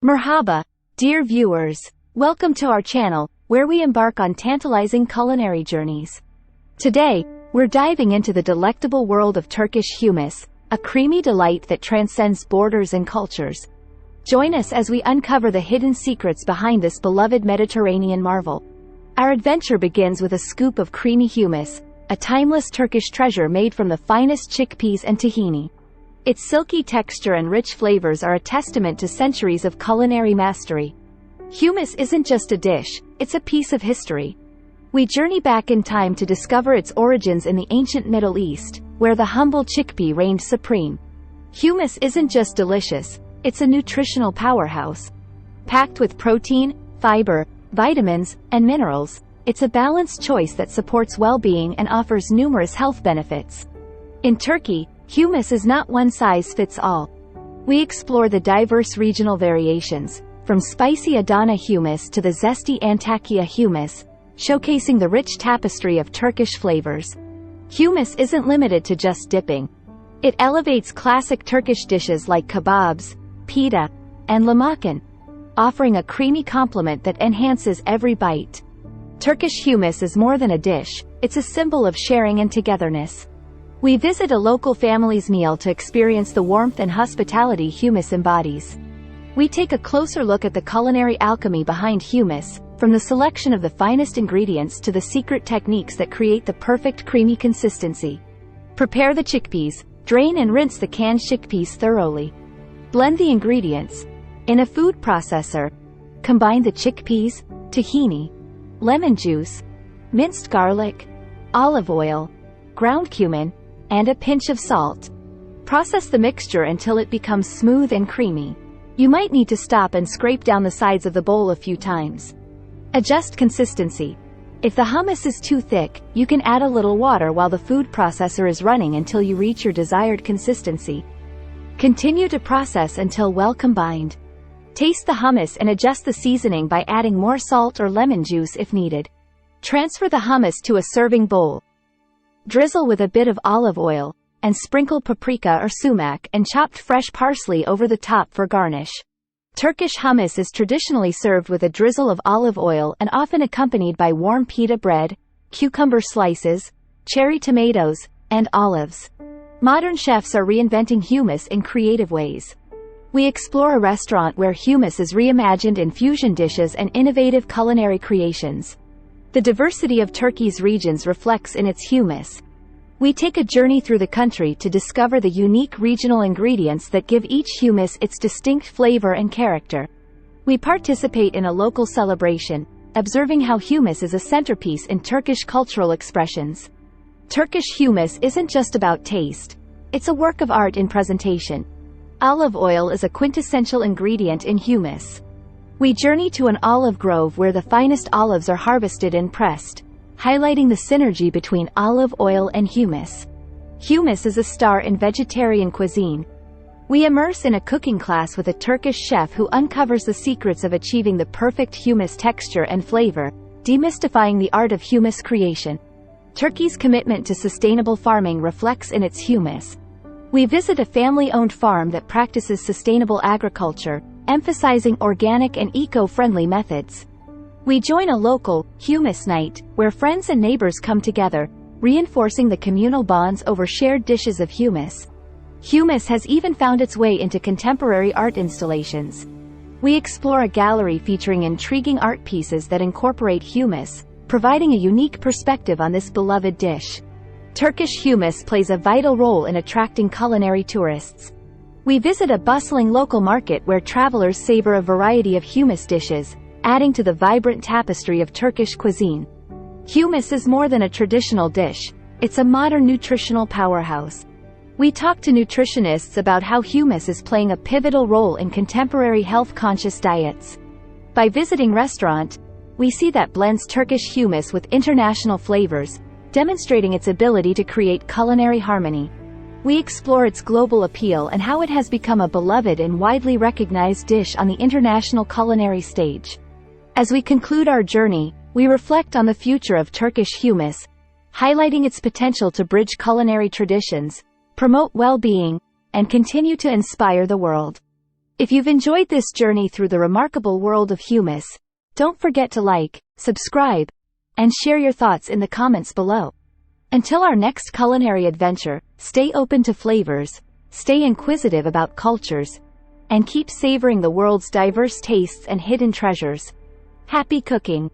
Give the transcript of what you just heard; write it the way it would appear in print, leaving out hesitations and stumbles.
Merhaba, dear viewers. Welcome to our channel, where we embark on tantalizing culinary journeys. Today, we're diving into the delectable world of Turkish humus, a creamy delight that transcends borders and cultures. Join us as we uncover the hidden secrets behind this beloved Mediterranean marvel. Our adventure begins with a scoop of creamy humus, a timeless Turkish treasure made from the finest chickpeas and tahini. Its silky texture and rich flavors are a testament to centuries of culinary mastery. Humus isn't just a dish, it's a piece of history. We journey back in time to discover its origins in the ancient Middle East, where the humble chickpea reigned supreme. Humus isn't just delicious, it's a nutritional powerhouse. Packed with protein, fiber, vitamins, and minerals, it's a balanced choice that supports well-being and offers numerous health benefits. In Turkey, humus is not one size fits all. We explore the diverse regional variations, from spicy Adana humus to the zesty Antakya humus, showcasing the rich tapestry of Turkish flavors. Humus isn't limited to just dipping. It elevates classic Turkish dishes like kebabs, pita, and lahmacun, offering a creamy complement that enhances every bite. Turkish humus is more than a dish, it's a symbol of sharing and togetherness. We visit a local family's meal to experience the warmth and hospitality humus embodies. We take a closer look at the culinary alchemy behind humus, from the selection of the finest ingredients to the secret techniques that create the perfect creamy consistency. Prepare the chickpeas, drain and rinse the canned chickpeas thoroughly. Blend the ingredients. In a food processor, combine the chickpeas, tahini, lemon juice, minced garlic, olive oil, ground cumin, and a pinch of salt. Process the mixture until it becomes smooth and creamy. You might need to stop and scrape down the sides of the bowl a few times. Adjust consistency. If the hummus is too thick, you can add a little water while the food processor is running until you reach your desired consistency. Continue to process until well combined. Taste the hummus and adjust the seasoning by adding more salt or lemon juice if needed. Transfer the hummus to a serving bowl. Drizzle with a bit of olive oil, and sprinkle paprika or sumac and chopped fresh parsley over the top for garnish. Turkish hummus is traditionally served with a drizzle of olive oil and often accompanied by warm pita bread, cucumber slices, cherry tomatoes, and olives. Modern chefs are reinventing hummus in creative ways. We explore a restaurant where hummus is reimagined in fusion dishes and innovative culinary creations. The diversity of Turkey's regions reflects in its humus. We take a journey through the country to discover the unique regional ingredients that give each humus its distinct flavor and character. We participate in a local celebration, observing how humus is a centerpiece in Turkish cultural expressions. Turkish humus isn't just about taste. It's a work of art in presentation. Olive oil is a quintessential ingredient in humus. We journey to an olive grove where the finest olives are harvested and pressed, highlighting the synergy between olive oil and humus. Humus is a star in vegetarian cuisine. We immerse in a cooking class with a Turkish chef who uncovers the secrets of achieving the perfect humus texture and flavor, demystifying the art of humus creation. Turkey's commitment to sustainable farming reflects in its humus. We visit a family-owned farm that practices sustainable agriculture, emphasizing organic and eco-friendly methods. We join a local humus night, where friends and neighbors come together, reinforcing the communal bonds over shared dishes of humus. Humus has even found its way into contemporary art installations. We explore a gallery featuring intriguing art pieces that incorporate humus, providing a unique perspective on this beloved dish. Turkish humus plays a vital role in attracting culinary tourists. We visit a bustling local market where travelers savor a variety of humus dishes, adding to the vibrant tapestry of Turkish cuisine. Humus is more than a traditional dish, it's a modern nutritional powerhouse. We talk to nutritionists about how humus is playing a pivotal role in contemporary health-conscious diets. By visiting restaurant, we see that blends Turkish humus with international flavors, demonstrating its ability to create culinary harmony. We explore its global appeal and how it has become a beloved and widely recognized dish on the international culinary stage. As we conclude our journey, we reflect on the future of Turkish humus, highlighting its potential to bridge culinary traditions, promote well-being, and continue to inspire the world. If you've enjoyed this journey through the remarkable world of hummus, don't forget to like, subscribe, and share your thoughts in the comments below. Until our next culinary adventure, stay open to flavors, stay inquisitive about cultures, and keep savoring the world's diverse tastes and hidden treasures. Happy cooking!